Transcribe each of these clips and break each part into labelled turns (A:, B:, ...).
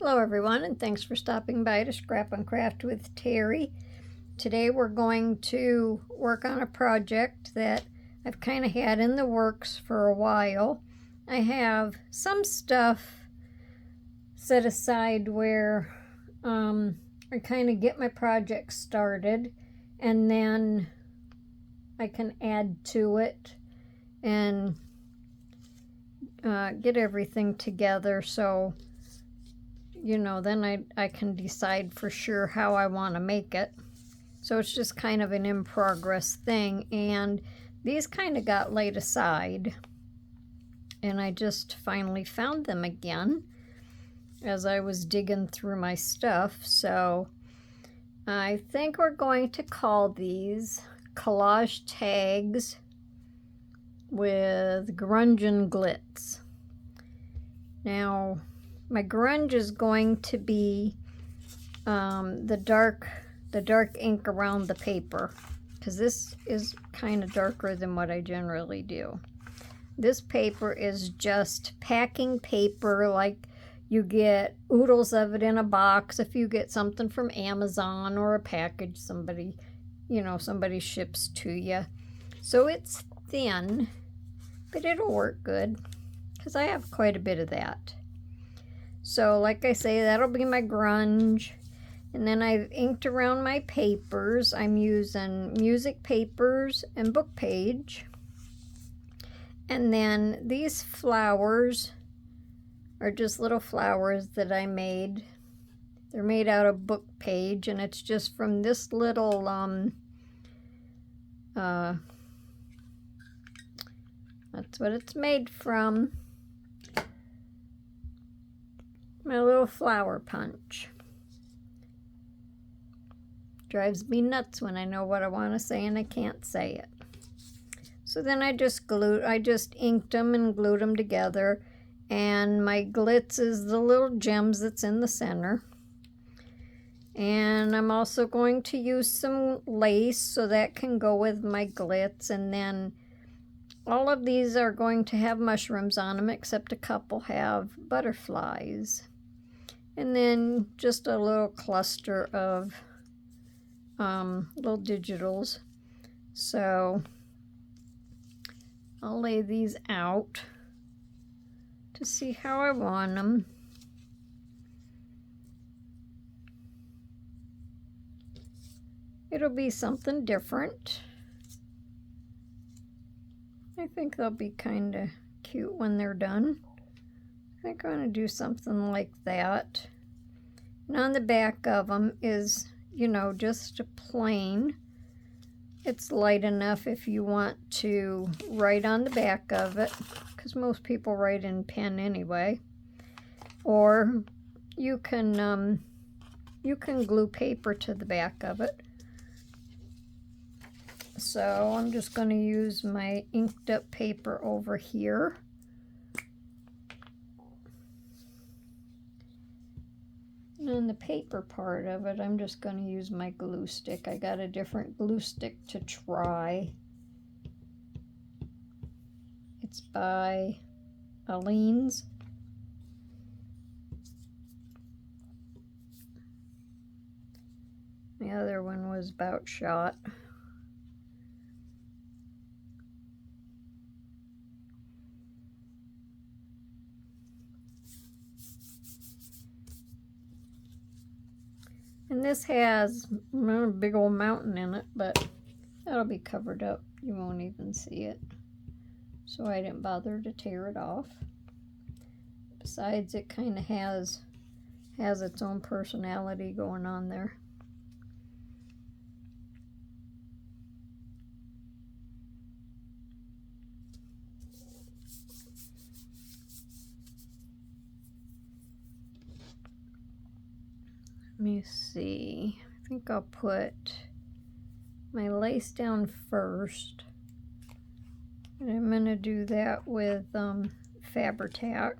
A: Hello everyone, and thanks for stopping by to Scrap and Craft with Terry. Today we're going to work on a project that I've kind of had in the works for a while. I have some stuff set aside where I kind of get my project started, and then I can add to it and get everything together, so then I can decide for sure how I want to make it. So it's just kind of an in-progress thing, and these kind of got laid aside, and I just finally found them again as I was digging through my stuff. So I think we're going to call these collage tags with Grunge and Glitz. Now, my grunge is going to be the dark ink around the paper, because this is kind of darker than what I generally do. This paper is just packing paper, like you get oodles of it in a box if you get something from Amazon or a package somebody ships to you. So it's thin, but it'll work good because I have quite a bit of that. So like I say, that'll be my grunge. And then I've inked around my papers. I'm using music papers and book page. And then these flowers are just little flowers that I made. They're made out of book page, and it's just from this little that's what it's made from. My little flower punch. Drives me nuts when I know what I want to say and I can't say it. So then I just inked them and glued them together, and my glitz is the little gems that's in the center. And I'm also going to use some lace, so that can go with my glitz. And then all of these are going to have mushrooms on them, except a couple have butterflies. And then just a little cluster of little digitals. So I'll lay these out to see how I want them. It'll be something different. I think they'll be kind of cute when they're done. I think I'm going to do something like that. And on the back of them is, just a plain. It's light enough if you want to write on the back of it, because most people write in pen anyway. Or you can glue paper to the back of it. So I'm just going to use my inked up paper over here. And on the paper part of it, I'm just going to use my glue stick. I got a different glue stick to try. It's by Aleene's. The other one was About Shot. And this has a big old mountain in it, but that'll be covered up. You won't even see it. So I didn't bother to tear it off. Besides, it kind of has its own personality going on there. Let me see. I think I'll put my lace down first. And I'm going to do that with Fabri-Tac.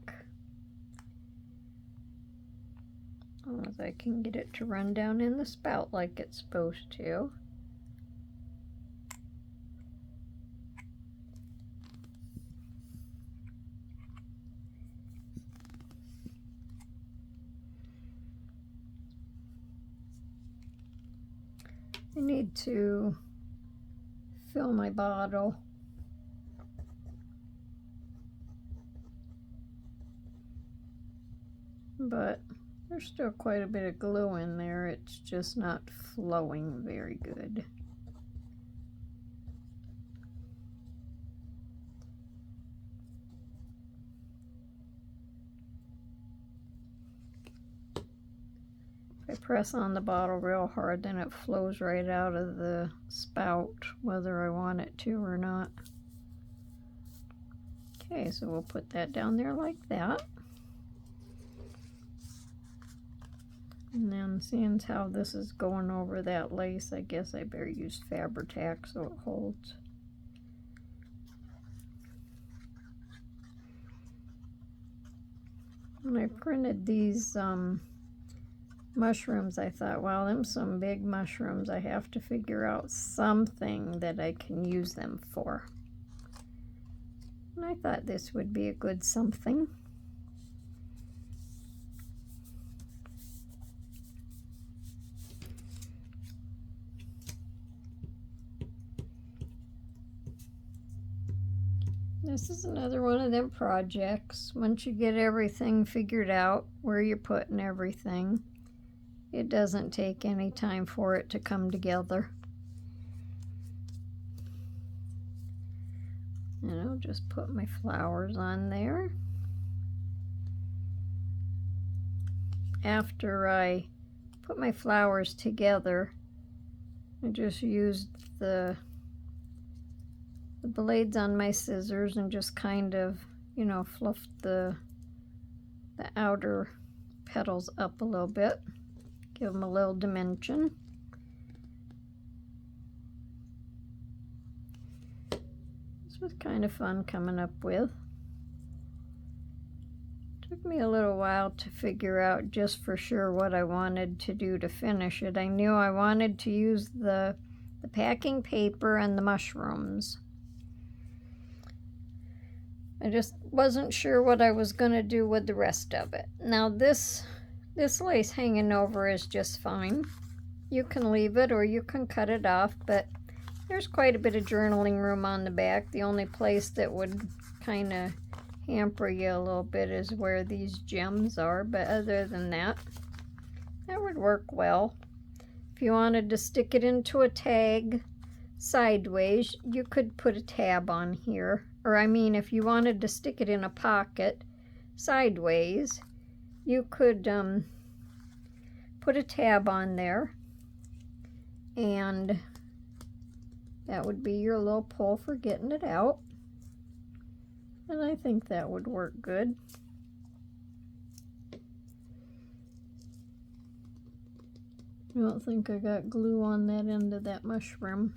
A: As long as I can get it to run down in the spout like it's supposed to. I need to fill my bottle. But there's still quite a bit of glue in there. It's just not flowing very good. If I press on the bottle real hard, then it flows right out of the spout, whether I want it to or not. Okay, so we'll put that down there like that. And then seeing as how this is going over that lace, I guess I better use Fabri-Tac so it holds. When I printed these mushrooms, I thought, well, them some big mushrooms. I have to figure out something that I can use them for. And I thought this would be a good something. This is another one of them projects. Once you get everything figured out, where you're putting everything, it doesn't take any time for it to come together. And I'll just put my flowers on there. After I put my flowers together, I just used the blades on my scissors and just kind of, you know, fluffed the outer petals up a little bit. Give them a little dimension. This was kind of fun coming up with. Took me a little while to figure out just for sure what I wanted to do to finish it. I knew I wanted to use the packing paper and the mushrooms. I just wasn't sure what I was going to do with the rest of it. Now this lace hanging over is just fine. You can leave it or you can cut it off, but there's quite a bit of journaling room on the back. The only place that would kind of hamper you a little bit is where these gems are, but other than that, that would work well. If you wanted to stick it into a tag sideways, you could put a tab on here. Or I mean, if you wanted to stick it in a pocket sideways, you could put a tab on there, and that would be your little pull for getting it out. And I think that would work good. I don't think I got glue on that end of that mushroom.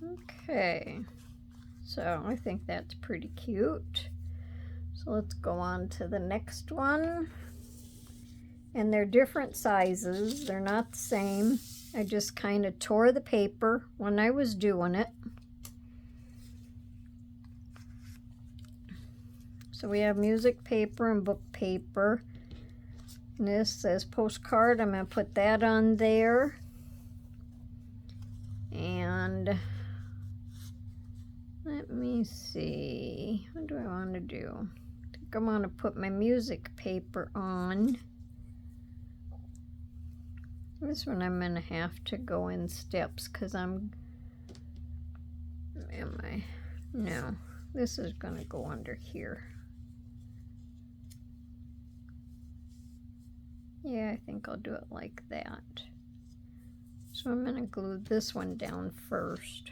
A: Okay, so I think that's pretty cute. So let's go on to the next one. And they're different sizes. They're not the same. I just kind of tore the paper when I was doing it. So we have music paper and book paper. And this says postcard. I'm going to put that on there. And let me see. What do I want to do? I think I want to put my music paper on. This one I'm going to have to go in steps because no, this is going to go under here. Yeah, I think I'll do it like that. So I'm going to glue this one down first.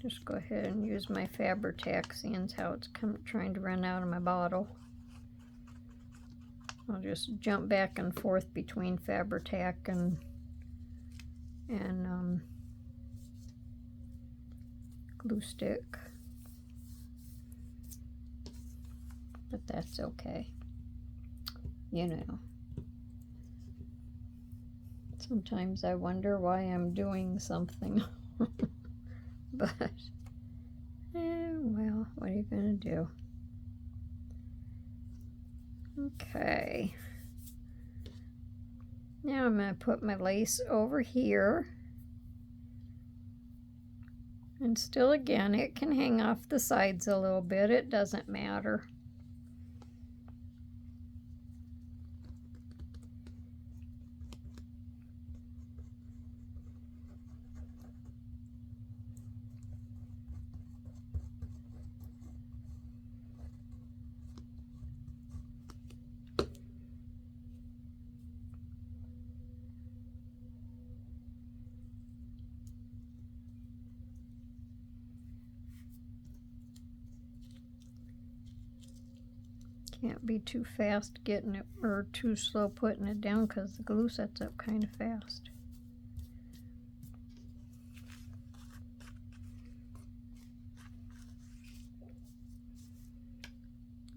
A: Just go ahead and use my Fabri-Tac, seeing how it's trying to run out of my bottle. I'll just jump back and forth between Fabri-Tac and glue stick. But that's okay. You know. Sometimes I wonder why I'm doing something. But, well, what are you going to do? Okay. Now I'm going to put my lace over here. And still, again, it can hang off the sides a little bit. It doesn't matter. Can't be too fast getting it, or too slow putting it down, because the glue sets up kind of fast.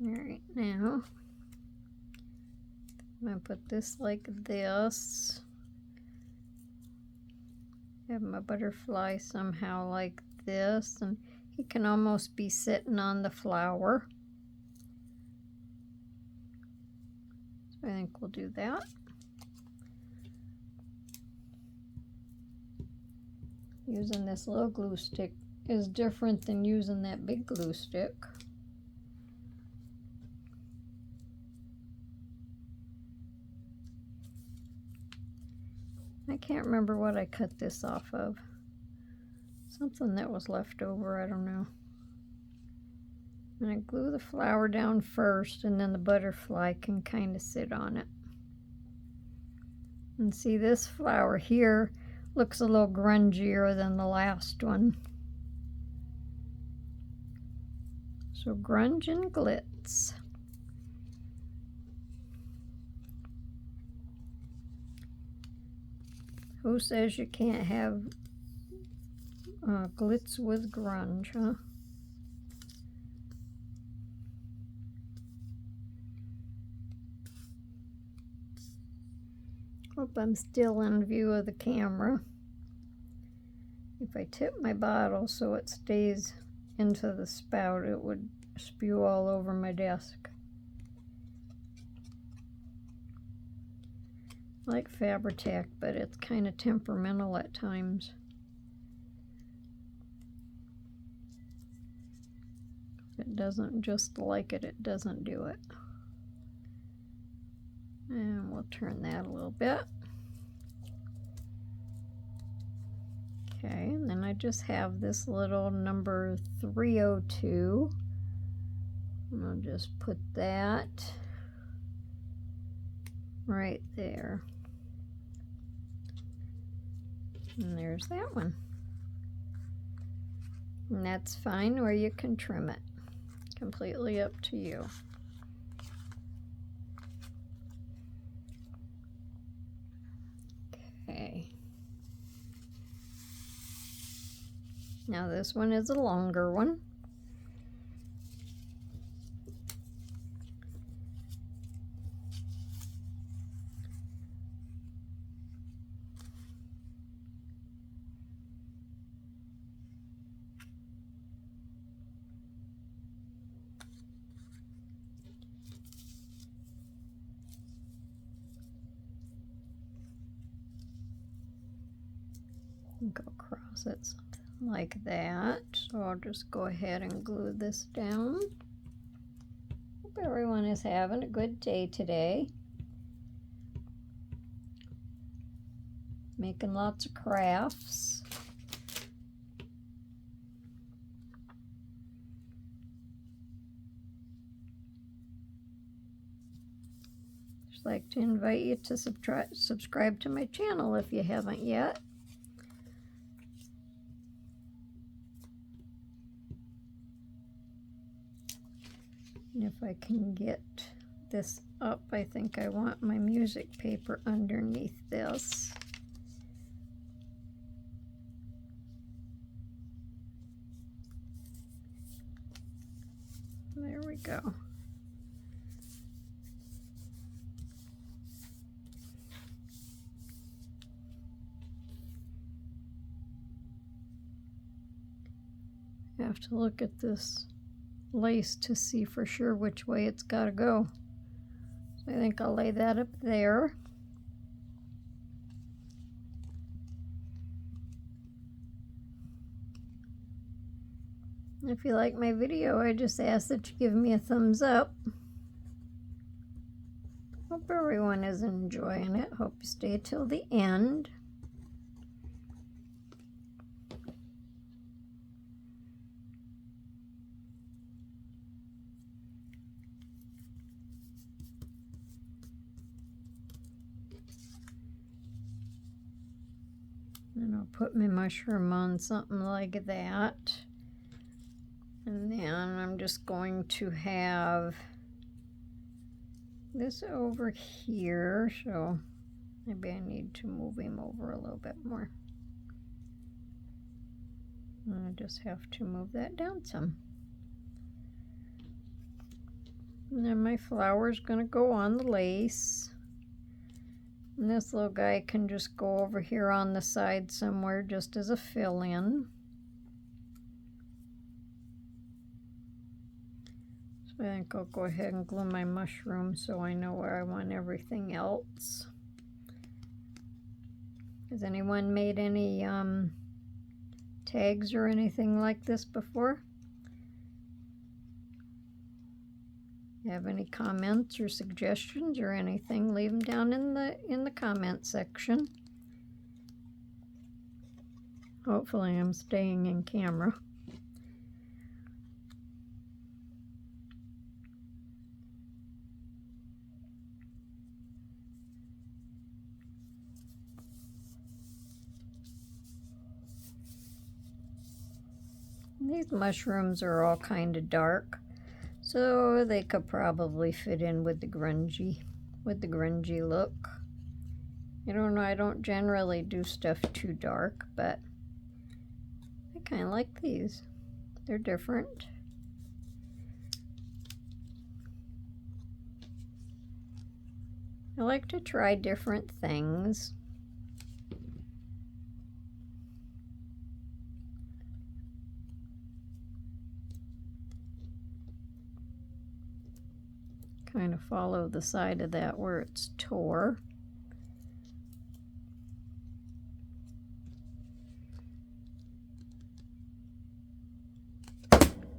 A: Alright, now I'm going to put this like this. Have my butterfly somehow like this, and he can almost be sitting on the flower. I think we'll do that. Using this little glue stick is different than using that big glue stick. I can't remember what I cut this off of. Something that was left over, I don't know. And I glue the flower down first, and then the butterfly can kind of sit on it. And see, this flower here looks a little grungier than the last one. So Grunge and Glitz. Who says you can't have glitz with grunge, huh? Hope I'm still in view of the camera. If I tip my bottle so it stays into the spout, it would spew all over my desk. I like Fabri-Tac, but it's kind of temperamental at times. If it doesn't just like it, it doesn't do it. And we'll turn that a little bit. Okay, and then I just have this little number 302. And I'll just put that right there. And there's that one. And that's fine, or you can trim it. Completely up to you. Okay. Now this one is a longer one. Go across it something like that. So I'll just go ahead and glue this down. Hope everyone is having a good day today. Making lots of crafts. Just like to invite you to subscribe to my channel if you haven't yet. And if I can get this up, I think I want my music paper underneath this. There we go. I have to look at this lace to see for sure which way it's got to go. So I think I'll lay that up there. If you like my video, I just ask that you give me a thumbs up. Hope everyone is enjoying it. Hope you stay till the end. And I'll put my mushroom on something like that. And then I'm just going to have this over here, so maybe I need to move him over a little bit more. And I just have to move that down some. And then my flower's going to go on the lace. And this little guy can just go over here on the side somewhere just as a fill-in. So I think I'll go ahead and glue my mushroom so I know where I want everything else. Has anyone made any tags or anything like this before? Have any comments or suggestions or anything, leave them down in the comment section. Hopefully I'm staying in camera. These mushrooms are all kind of dark, so they could probably fit in with the grungy look. I don't know, I don't generally do stuff too dark, but I kind of like these. They're different. I like to try different things. Kind of follow the side of that where it's tore.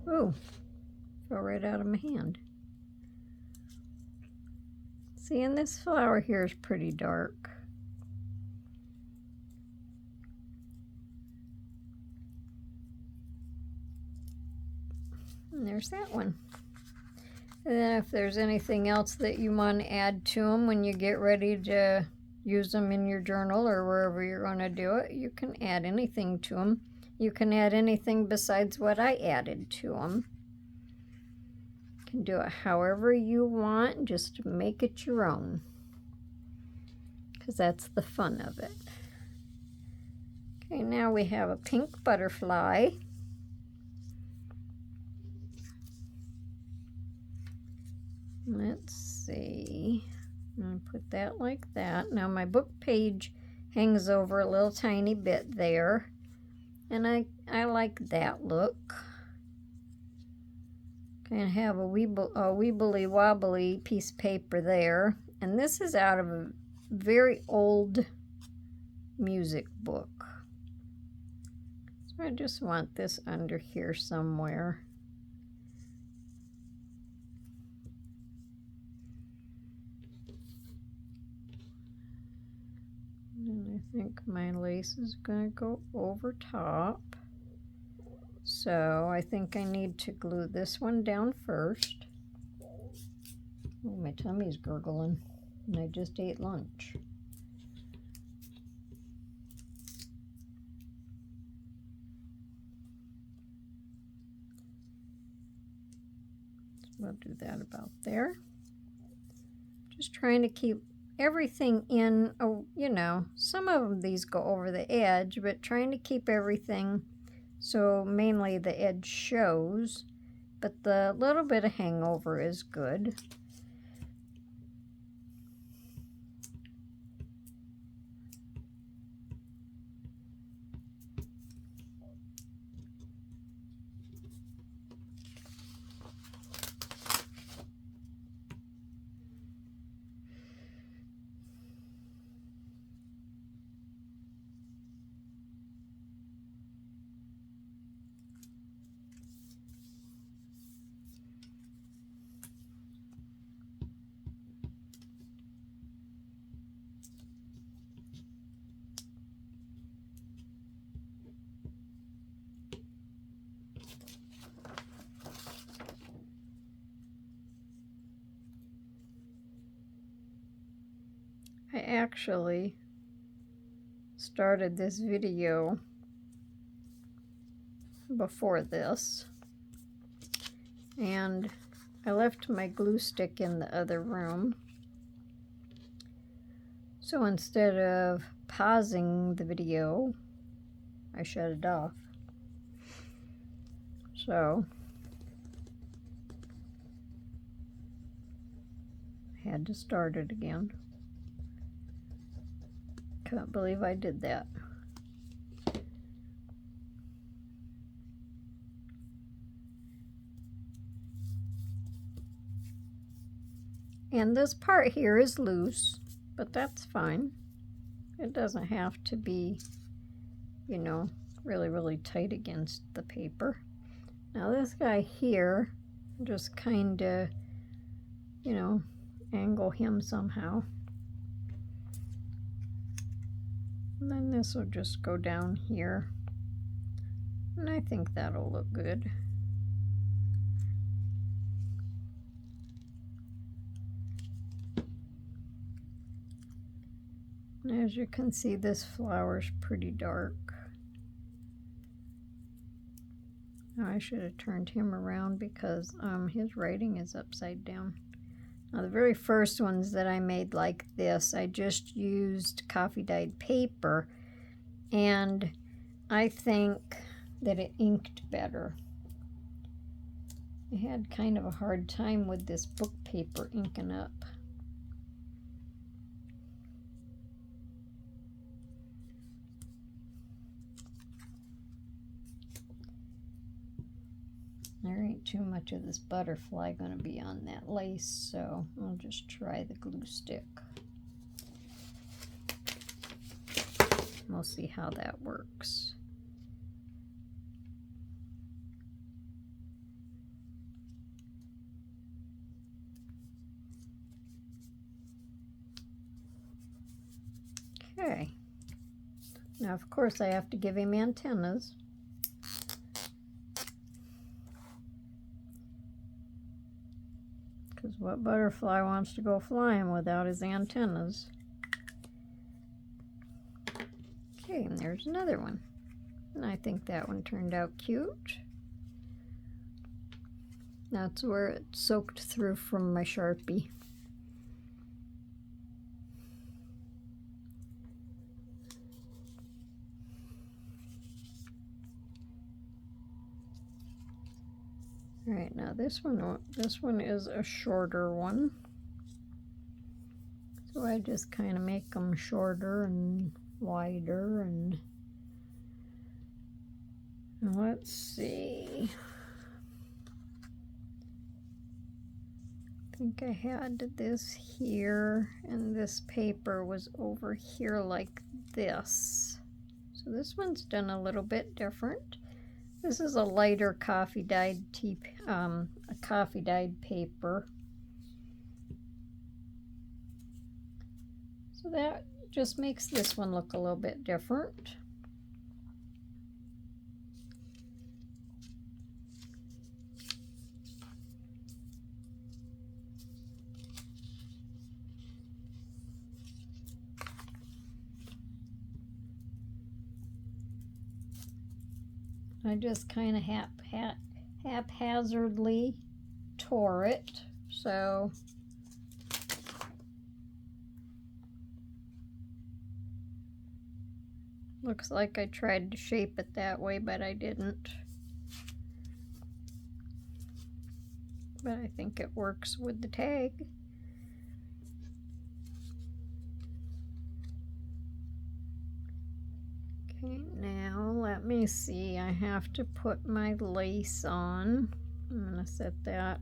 A: Ooh, fell right out of my hand. See, and this flower here is pretty dark. And there's that one. And then if there's anything else that you want to add to them when you get ready to use them in your journal or wherever you're going to do it, you can add anything to them. You can add anything besides what I added to them. You can do it however you want, just make it your own, because that's the fun of it. Okay, now we have a pink butterfly. Let's see, I'm going to put that like that. Now my book page hangs over a little tiny bit there, and I like that look. Kind of have a weebly wobbly piece of paper there, and this is out of a very old music book. So I just want this under here somewhere. And I think my lace is going to go over top. So I think I need to glue this one down first. Oh, my tummy's gurgling, and I just ate lunch. So we'll do that about there. Just trying to keep everything in, you know, some of these go over the edge, but trying to keep everything so mainly the edge shows, but the little bit of hangover is good. I actually started this video before this, and I left my glue stick in the other room. So instead of pausing the video, I shut it off. So I had to start it again. Can't believe I did that. And this part here is loose, but that's fine. It doesn't have to be, you know, really, really tight against the paper. Now this guy here, just kind of, you know, angle him somehow. And then this will just go down here. And I think that'll look good. As you can see, this flower's pretty dark. Now I should have turned him around because his writing is upside down. Now the very first ones that I made like this, I just used coffee dyed paper, and I think that it inked better. I had kind of a hard time with this book paper inking up. There ain't too much of this butterfly going to be on that lace, so I'll just try the glue stick. We'll see how that works. Okay. Now, of course, I have to give him antennas. Because what butterfly wants to go flying without his antennas? Okay, and there's another one. And I think that one turned out cute. That's where it soaked through from my Sharpie. All right, now this one is a shorter one. So I just kind of make them shorter and wider, and let's see. I think I had this here, and this paper was over here like this. So this one's done a little bit different. This is a lighter coffee dyed paper. So that just makes this one look a little bit different. I just kind of haphazardly tore it, so looks like I tried to shape it that way, but I didn't. But I think it works with the tag. Okay, now let me see. I have to put my lace on. I'm going to set that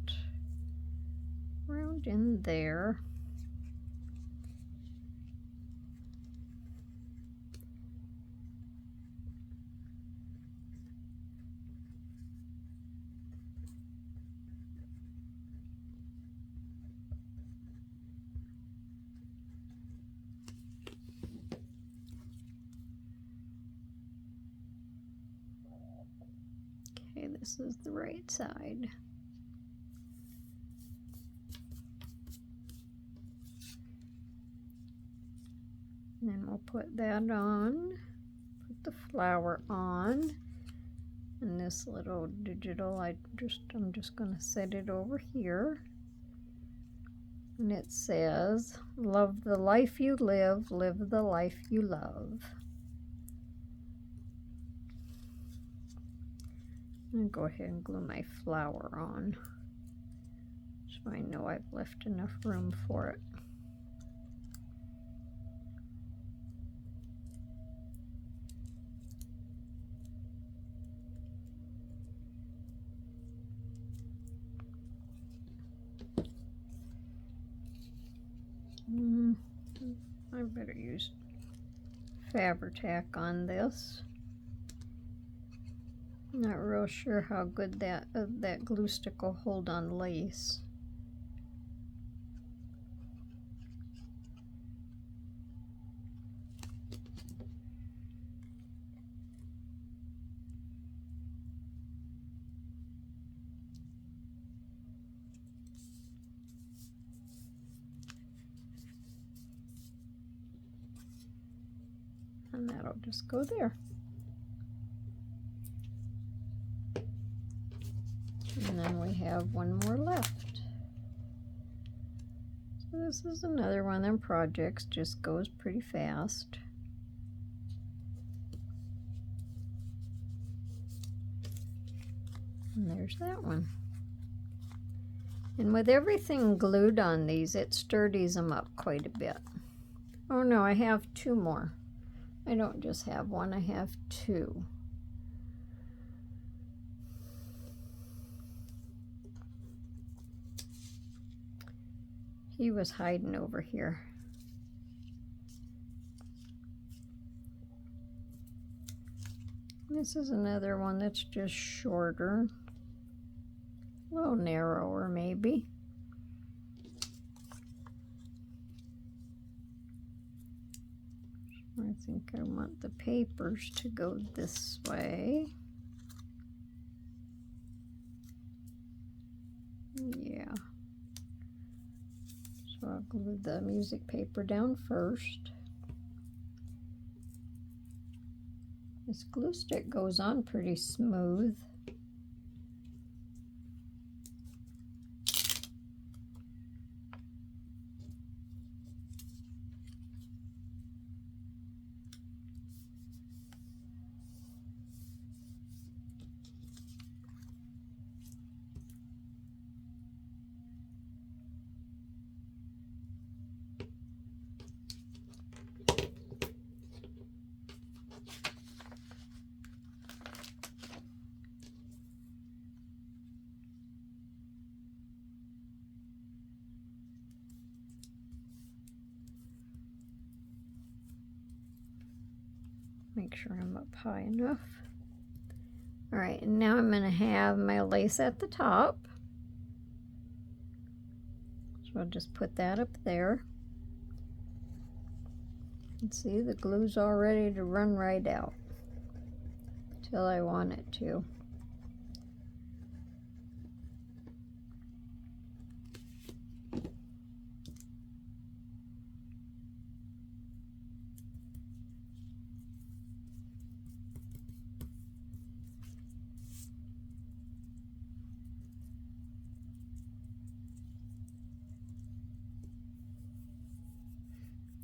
A: around in there. Okay, this is the right side. And then we'll put that on, put the flower on, and this little digital, I'm just going to set it over here. And it says, love the life you live the life you love. I'm going to go ahead and glue my flower on, so I know I've left enough room for it. I better use Fabri-Tac on this. Not real sure how good that glue stick will hold on lace. And that'll just go there. And then we have one more left. So this is another one of them projects, just goes pretty fast. And there's that one. And with everything glued on these, it sturdies them up quite a bit. Oh no, I have two more. I don't just have one, I have two. He was hiding over here. This is another one that's just shorter, a little narrower maybe. I think I want the papers to go this way. Yeah. So I'll glue the music paper down first. This glue stick goes on pretty smooth. Make sure I'm up high enough. All right, and now I'm going to have my lace at the top. So I'll just put that up there. And see, the glue's all ready to run right out till I want it to.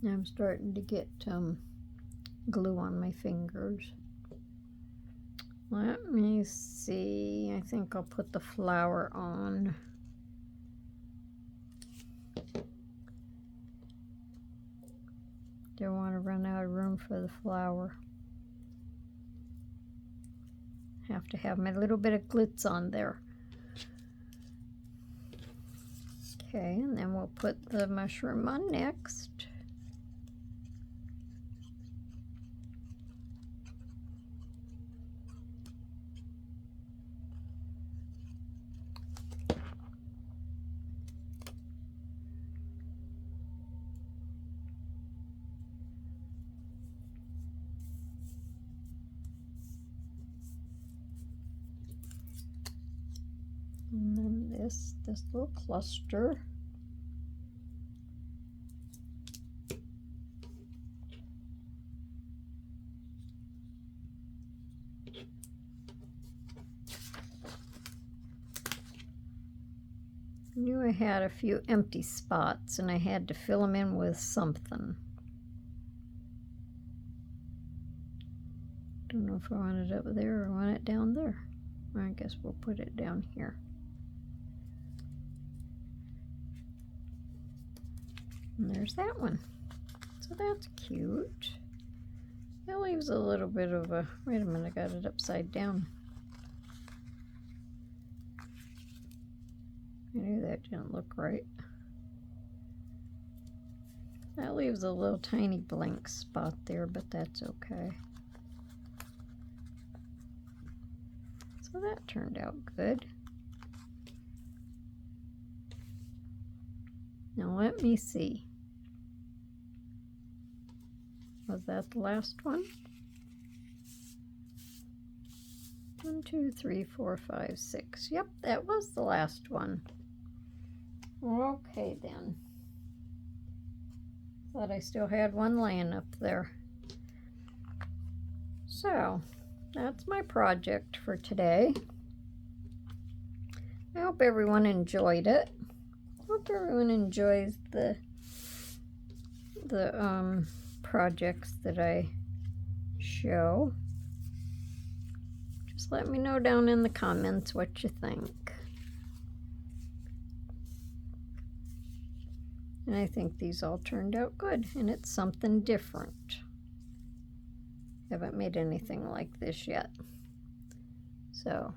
A: I'm starting to get glue on my fingers. Let me see. I think I'll put the flower on. Don't want to run out of room for the flower. Have to have my little bit of glitz on there. Okay, and then we'll put the mushroom on next. And then this little cluster. I knew I had a few empty spots and I had to fill them in with something. Don't know if I want it up there or want it down there. I guess we'll put it down here. And there's that one. So that's cute. That leaves a little bit of a, wait a minute, I got it upside down. I knew that didn't look right. That leaves a little tiny blank spot there, but that's okay. So that turned out good. Now let me see. Was that the last one? 1, 2, 3, 4, 5, 6. Yep, that was the last one. Okay then. Thought I still had one laying up there. So, that's my project for today. I hope everyone enjoyed it. Hope everyone enjoys the projects that I show. Just let me know down in the comments what you think. And I think these all turned out good, and it's something different. Haven't made anything like this yet. So,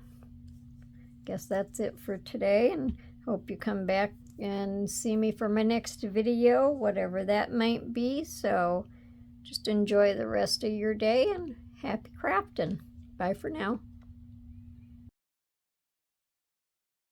A: guess that's it for today, and hope you come back and see me for my next video, whatever that might be. So, just enjoy the rest of your day, and happy crafting. Bye for now.